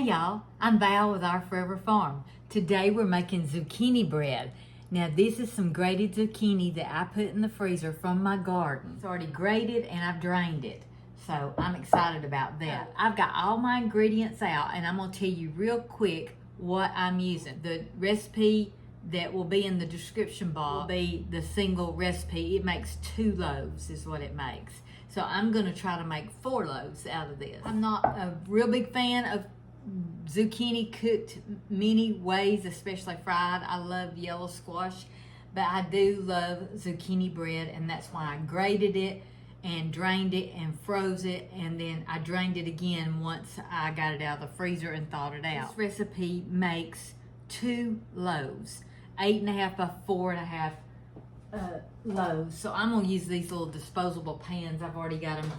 Hey y'all, I'm Val with Our Forever Farm. Today we're making zucchini bread. Now this is some grated zucchini that I put in the freezer from my garden. It's already grated and I've drained it. So I'm excited about that. I've got all my ingredients out and I'm gonna tell you real quick what I'm using. The recipe that will be in the description box will be the single recipe. It makes 2 loaves is what it makes. So I'm gonna try to make 4 loaves out of this. I'm not a real big fan of zucchini cooked many ways, especially fried. I love yellow squash, but I do love zucchini bread, and that's why I grated it and drained it and froze it, and then I drained it again once I got it out of the freezer and thawed it out. This recipe makes 2 loaves, 8.5 by 4.5 loaves. So I'm gonna use these little disposable pans. I've already got them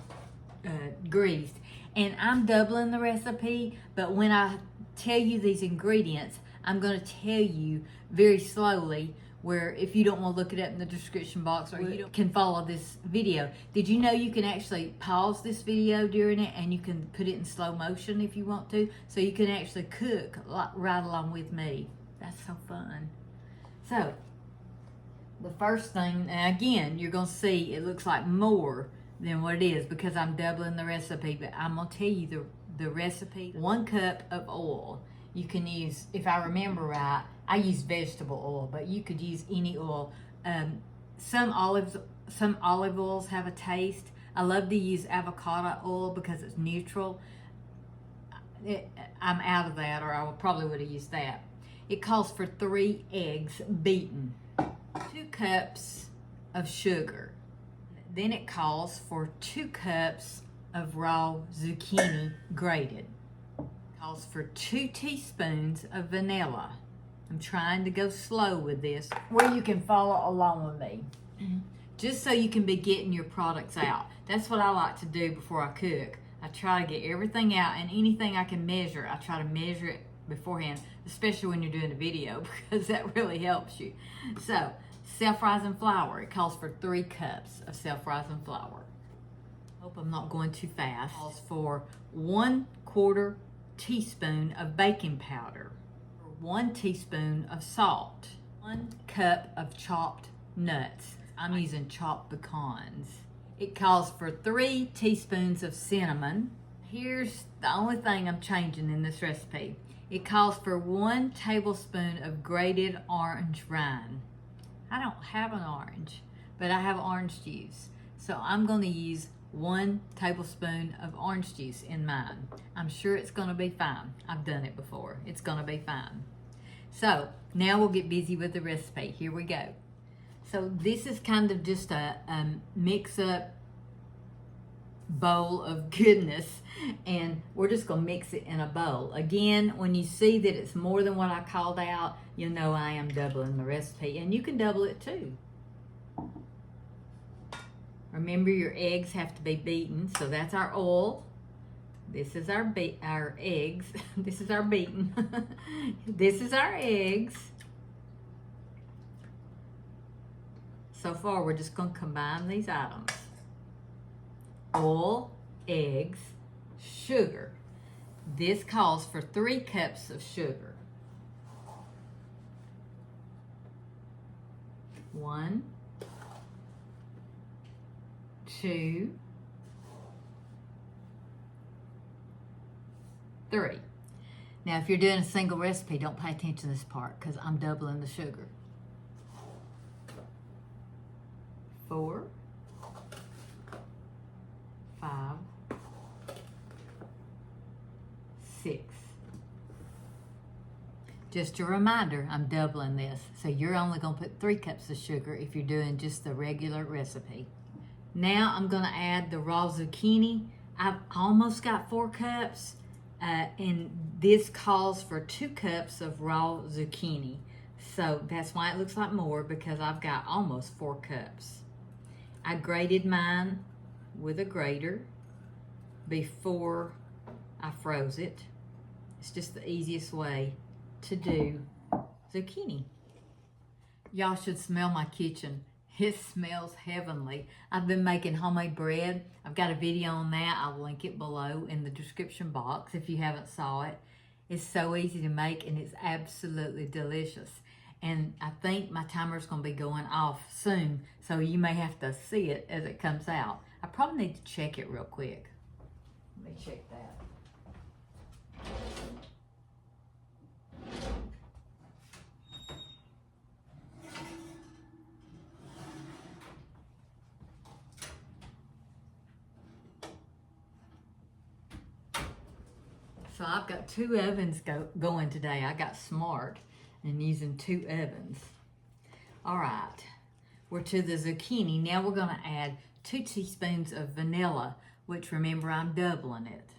greased, and I'm doubling the recipe, but when I tell you these ingredients, I'm going to tell you very slowly, where if you don't want to look it up in the description box, or you can follow this video. Did you know you can actually pause this video during it and you can put it in slow motion if you want to, so you can actually cook right along with me? That's so fun. So the first thing, and again, you're going to see it looks like more than what it is because I'm doubling the recipe, but I'm gonna tell you the recipe. 1 cup of oil. You can use, if I remember right, I use vegetable oil, but you could use any oil. Some olive oils have a taste. I love to use avocado oil because it's neutral. I'm out of that, or I probably would have used that. It calls for 3 eggs beaten, 2 cups of sugar. Then it calls for 2 cups of raw zucchini grated. It calls for 2 teaspoons of vanilla. I'm trying to go slow with this, where you can follow along with me, just so you can be getting your products out. That's what I like to do before I cook. I try to get everything out, and anything I can measure, I try to measure it beforehand, especially when you're doing a video, because that really helps you. So, self-rising flour. It calls for 3 cups of self-rising flour. Hope I'm not going too fast. It calls for 1/4 teaspoon of baking powder, 1 teaspoon of salt, 1 cup of chopped nuts. I'm using chopped pecans. It calls for 3 teaspoons of cinnamon. Here's the only thing I'm changing in this recipe. It calls for 1 tablespoon of grated orange rind. I don't have an orange, but I have orange juice. So I'm going to use 1 tablespoon of orange juice in mine. I'm sure it's going to be fine. I've done it before. It's going to be fine. So now we'll get busy with the recipe. Here we go. So this is kind of just a mix-up bowl of goodness, and we're just going to mix it in a bowl. Again, when you see that it's more than what I called out, you know I am doubling the recipe, and you can double it too. Remember, your eggs have to be beaten. So that's our oil. This is our eggs. This is our beaten. This is our eggs. So far, we're just going to combine these items. Oil, eggs, sugar. This calls for 3 cups of sugar. 1, 2, 3. Now, if you're doing a single recipe, don't pay attention to this part because I'm doubling the sugar. 4, 5, 6. Just a reminder, I'm doubling this. So you're only going to put 3 cups of sugar if you're doing just the regular recipe. Now I'm going to add the raw zucchini. I've almost got 4 cups, and this calls for 2 cups of raw zucchini. So that's why it looks like more, because I've got almost 4 cups. I grated mine with a grater before I froze it. It's just the easiest way to do zucchini. Y'all should smell my kitchen. It smells heavenly. I've been making homemade bread. I've got a video on that. I'll link it below in the description box if you haven't saw it. It's so easy to make and it's absolutely delicious. And I think my timer's gonna be going off soon, so you may have to see it as it comes out. I probably need to check it real quick. Let me check that. So I've got 2 ovens going today. I got smart and using 2 ovens. All right, we're to the zucchini. Now we're gonna add 2 teaspoons of vanilla, which remember I'm doubling it.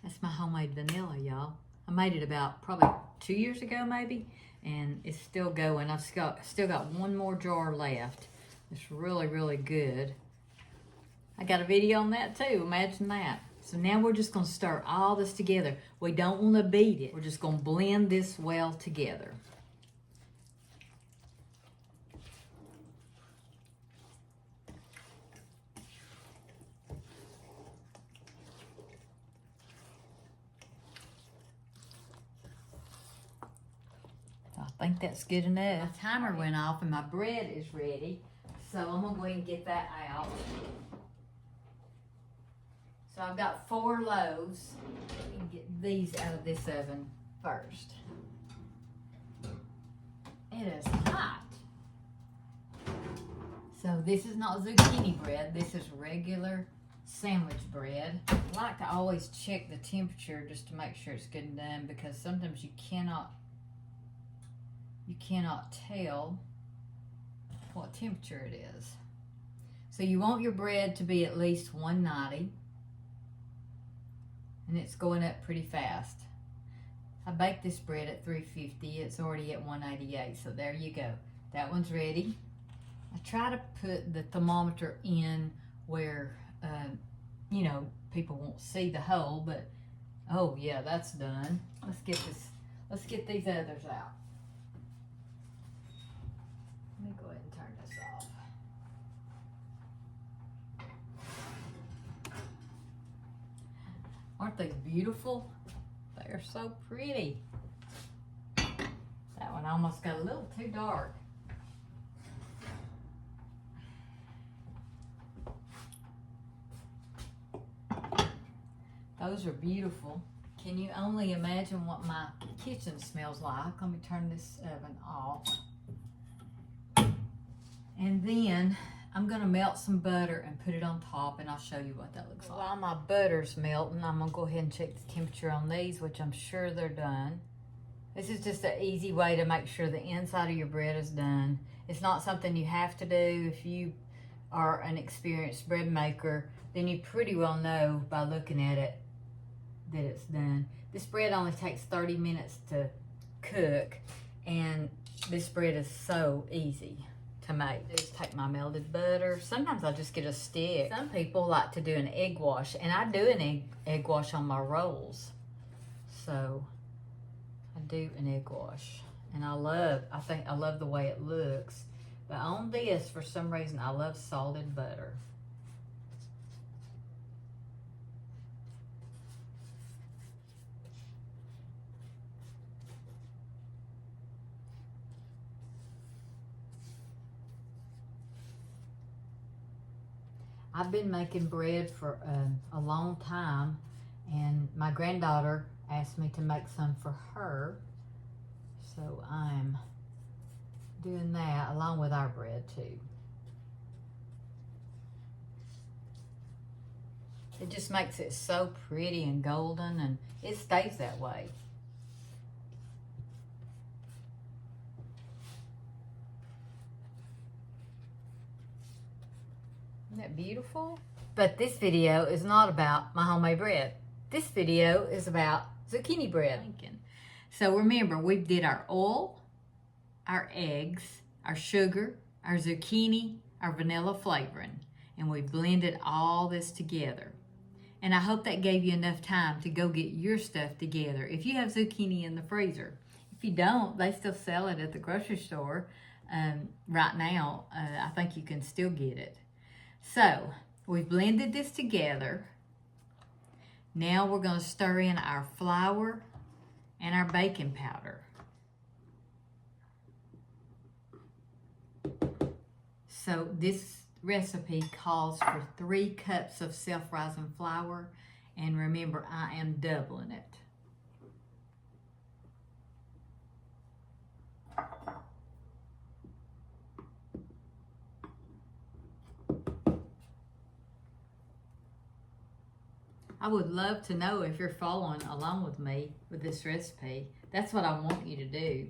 That's my homemade vanilla, y'all. I made it about probably 2 years ago maybe, and it's still going. I've still got 1 more jar left. It's really, really good. I got a video on that too, imagine that. So now we're just gonna stir all this together. We don't wanna beat it. We're just gonna blend this well together. I think that's good enough. My timer went off and my bread is ready. So I'm gonna go ahead and get that out. So I've got 4 loaves. Let me get these out of this oven first. It is hot. So this is not zucchini bread. This is regular sandwich bread. I like to always check the temperature just to make sure it's good and done, because sometimes you cannot tell what temperature it is. So you want your bread to be at least 190, and it's going up pretty fast. I baked this bread at 350. It's already at 188, so there you go. That one's ready. I try to put the thermometer in where, you know, people won't see the hole, but oh yeah, that's done. Let's get these others out. Let me go ahead and turn this off. Aren't they beautiful? They're so pretty. That one almost got a little too dark. Those are beautiful. Can you only imagine what my kitchen smells like? Let me turn this oven off. And then I'm gonna melt some butter and put it on top, and I'll show you what that looks like. While my butter's melting, I'm gonna go ahead and check the temperature on these, which I'm sure they're done. This is just an easy way to make sure the inside of your bread is done. It's not something you have to do. If you are an experienced bread maker, then you pretty well know by looking at it that it's done. This bread only takes 30 minutes to cook, and this bread is so easy to make. Just take my melted butter. Sometimes I just get a stick. Some people like to do an egg wash, and I do an egg wash on my rolls. So I do an egg wash, and I think I love the way it looks. But on this, for some reason, I love salted butter. I've been making bread for a long time, and my granddaughter asked me to make some for her, so I'm doing that along with our bread too. It just makes it so pretty and golden, and it stays that way. Isn't that beautiful? But this video is not about my homemade bread. This video is about zucchini bread. So remember, we did our oil, our eggs, our sugar, our zucchini, our vanilla flavoring, and we blended all this together. And I hope that gave you enough time to go get your stuff together if you have zucchini in the freezer. If you don't, they still sell it at the grocery store. right now, I think you can still get it. So we've blended this together. Now we're going to stir in our flour and our baking powder. So this recipe calls for 3 cups of self-rising flour, and remember, I am doubling it. I would love to know if you're following along with me with this recipe. That's what I want you to do.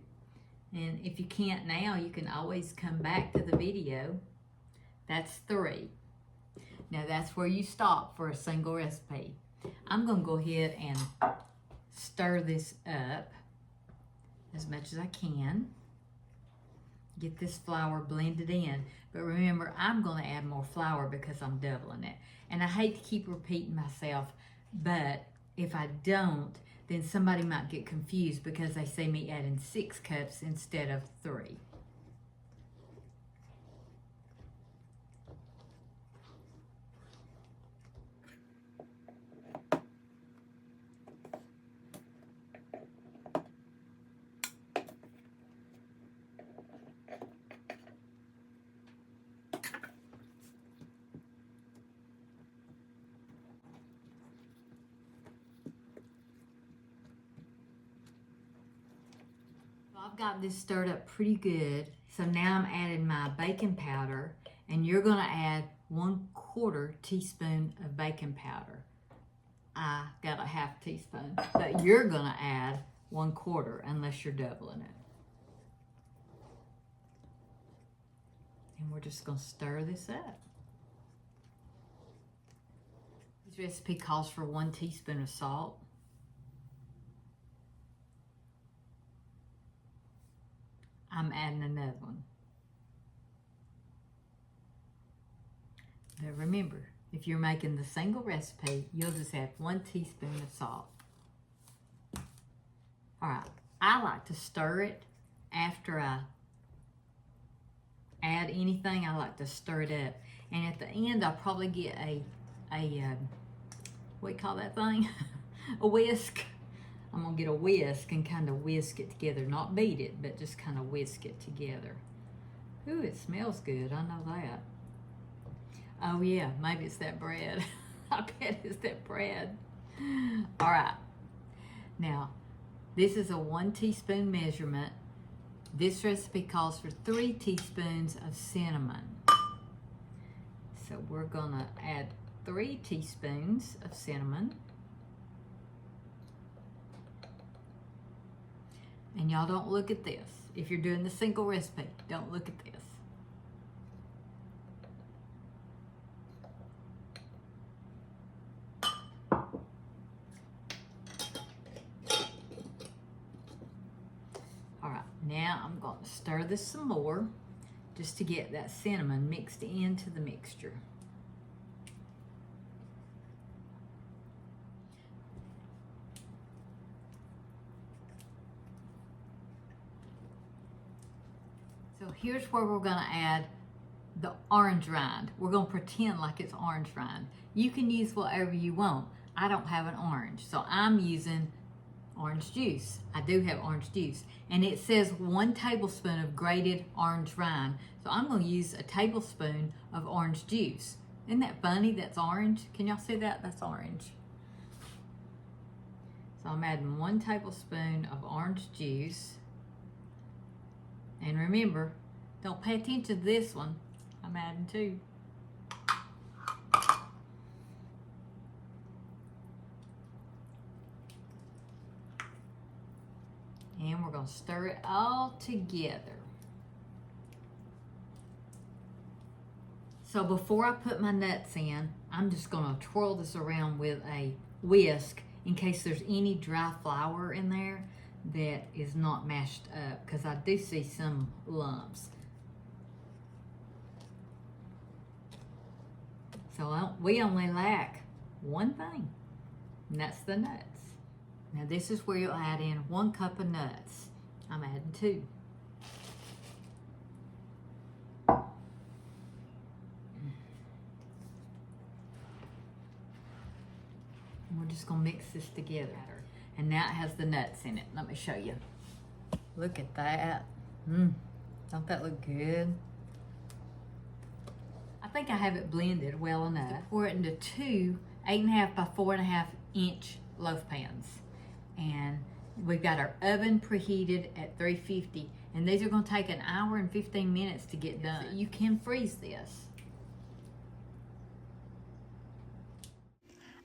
And if you can't now, you can always come back to the video. That's 3. Now that's where you stop for a single recipe. I'm gonna go ahead and stir this up as much as I can. Get this flour blended in. But remember, I'm gonna add more flour because I'm doubling it. And I hate to keep repeating myself, but if I don't, then somebody might get confused because they see me adding 6 cups instead of 3. I've got this stirred up pretty good. So now I'm adding my baking powder, and you're gonna add 1/4 teaspoon of baking powder. I got a 1/2 teaspoon, but you're gonna add 1/4 unless you're doubling it. And we're just gonna stir this up. This recipe calls for 1 teaspoon of salt. I'm adding another one. But remember, if you're making the single recipe, you'll just add 1 teaspoon of salt. All right, I like to stir it after I add anything. I like to stir it up. And at the end, I'll probably get a what do you call that thing? A whisk. I'm gonna get a whisk and kind of whisk it together. Not beat it, but just kind of whisk it together. Ooh, it smells good, I know that. Oh yeah, maybe it's that bread. I bet it's that bread. All right, now, this is a 1 teaspoon measurement. This recipe calls for 3 teaspoons of cinnamon. So we're gonna add 3 teaspoons of cinnamon. And y'all don't look at this. If you're doing the single recipe, don't look at this. All right, now I'm going to stir this some more just to get that cinnamon mixed into the mixture. So here's where we're gonna add the orange rind. We're gonna pretend like it's orange rind. You can use whatever you want. I don't have an orange, so I'm using orange juice. I do have orange juice. And it says 1 tablespoon of grated orange rind. So I'm gonna use a tablespoon of orange juice. Isn't that funny? That's orange. Can y'all see that? That's orange. So I'm adding 1 tablespoon of orange juice. And remember, don't pay attention to this one. I'm adding 2. And we're going to stir it all together. So before I put my nuts in, I'm just going to twirl this around with a whisk in case there's any dry flour in there that is not mashed up, because I do see some lumps. So we only lack 1 thing, and that's the nuts. Now this is where you'll add in 1 cup of nuts. I'm adding 2. just gonna mix this together. And now it has the nuts in it. Let me show you. Look at that. Don't that look good? I think I have it blended well enough. Pour it into two 8.5 by 4.5 inch loaf pans. And we've got our oven preheated at 350. And these are gonna take 1 hour and 15 minutes to get done. So you can freeze this.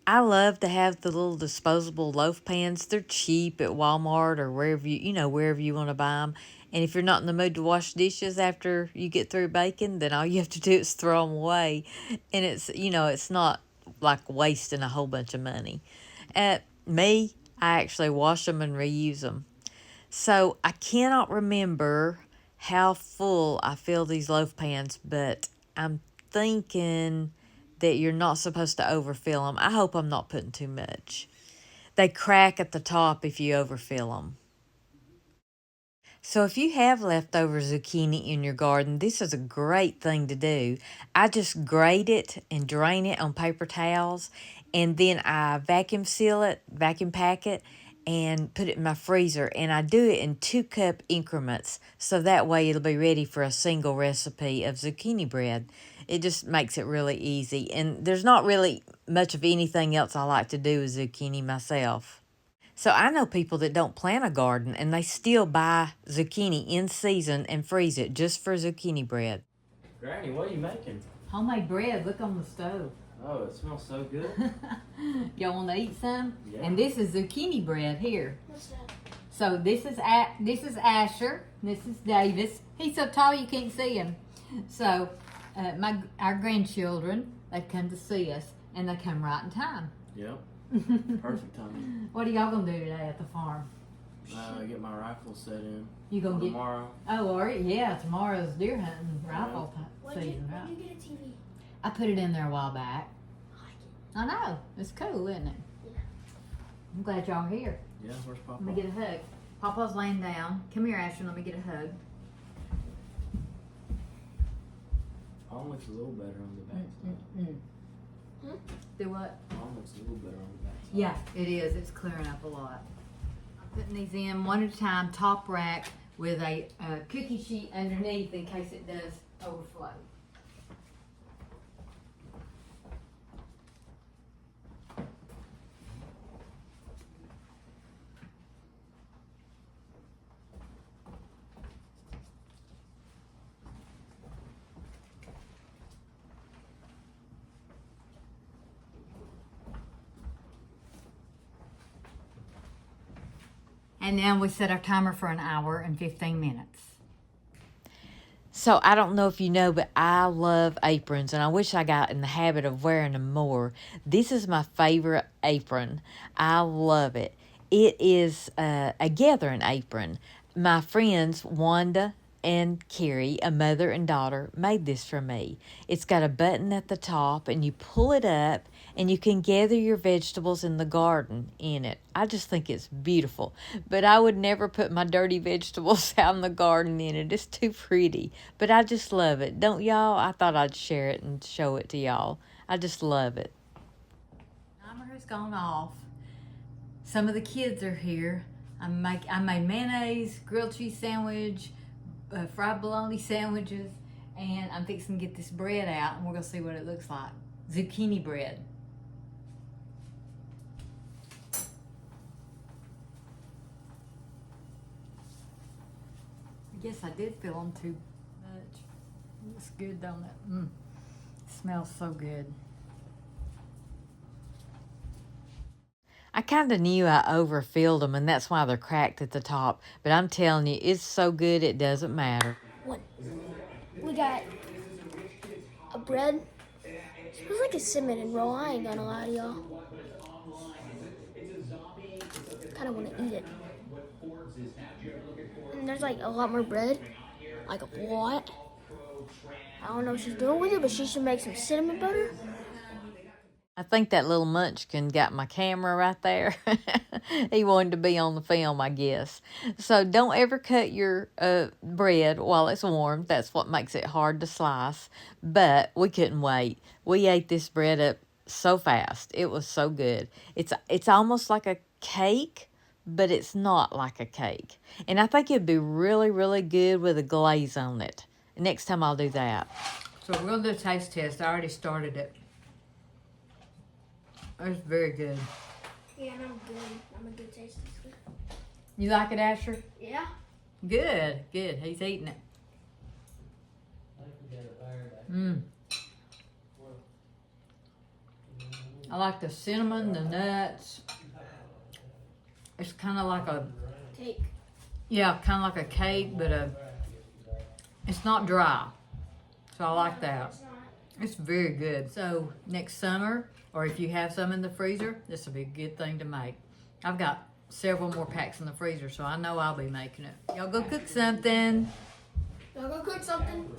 I love to have the little disposable loaf pans. They're cheap at Walmart or wherever wherever you want to buy them. And if you're not in the mood to wash dishes after you get through baking, then all you have to do is throw them away. And it's not like wasting a whole bunch of money. I actually wash them and reuse them. So I cannot remember how full I fill these loaf pans, but I'm thinking that you're not supposed to overfill them. I hope I'm not putting too much. They crack at the top if you overfill them. So if you have leftover zucchini in your garden, this is a great thing to do. I just grate it and drain it on paper towels, and then I vacuum seal it, vacuum pack it, and put it in my freezer. And I do it in 2-cup increments, so that way it'll be ready for a single recipe of zucchini bread. It just makes it really easy. And there's not really much of anything else I like to do with zucchini myself. So I know people that don't plant a garden and they still buy zucchini in season and freeze it just for zucchini bread. Granny, what are you making? Homemade bread, look on the stove. Oh, it smells so good. Y'all want to eat some? Yeah. And this is zucchini bread here. What's that? So this is Asher. This is Davis. He's so tall you can't see him. So our grandchildren, they come to see us, and they come right in time. Yep. Perfect timing. What are y'all gonna do today at the farm? Get my rifle set in. You gonna get tomorrow? Oh, are you? Yeah, tomorrow's deer hunting rifle season, right? When did you get a TV? I put it in there a while back. I like it. I know. It's cool, isn't it? Yeah. I'm glad y'all are here. Yeah, where's Papa? Let me get a hug. Papa's laying down. Come here, Ashton. Let me get a hug. Mom looks a little better on the back side. Do what? Mom looks a little better on the back side. Yeah, it is. It's clearing up a lot. I'm putting these in one at a time, top rack, with a cookie sheet underneath in case it does overflow. And now we set our timer for 1 hour and 15 minutes. So I don't know if you know, but I love aprons, and I wish I got in the habit of wearing them more. This is my favorite apron. I love it. It is a gathering apron. My friends, Wanda and Carrie, a mother and daughter, made this for me. It's got a button at the top, and you pull it up, and you can gather your vegetables in the garden in it. I just think it's beautiful. But I would never put my dirty vegetables out in the garden in it. It's too pretty. But I just love it. Don't y'all? I thought I'd share it and show it to y'all. I just love it. Timer has gone off. Some of the kids are here. I made mayonnaise, grilled cheese sandwich, fried bologna sandwiches, and I'm fixing to get this bread out, and we're going to see what it looks like. Zucchini bread. I guess I did fill them too much. It looks good, don't it? It smells so good. I kind of knew I overfilled them, and that's why they're cracked at the top. But I'm telling you, it's so good it doesn't matter. What? We got a bread. It smells like a cinnamon roll. I ain't gonna lie to y'all. Kind of want to eat it. And there's like a lot more bread. Like a lot. I don't know what she's doing with it, but she should make some cinnamon butter. I think that little munchkin got my camera right there. He wanted to be on the film, I guess. So don't ever cut your bread while it's warm. That's what makes it hard to slice. But we couldn't wait. We ate this bread up so fast. It was so good. It's almost like a cake, but it's not like a cake. And I think it'd be really, really good with a glaze on it. Next time I'll do that. So we're gonna do a taste test. I already started it. It's very good. Yeah, and I'm good. I'm a good taste tester. You like it, Asher? Yeah. Good, good. He's eating it. I like the cinnamon, the nuts. It's kind of like a, Take. yeah, kind of like a cake, but it's not dry. So I like that. It's not. It's very good. So next summer, or if you have some in the freezer, this will be a good thing to make. I've got several more packs in the freezer, so I know I'll be making it. Y'all go cook something. Y'all go cook something.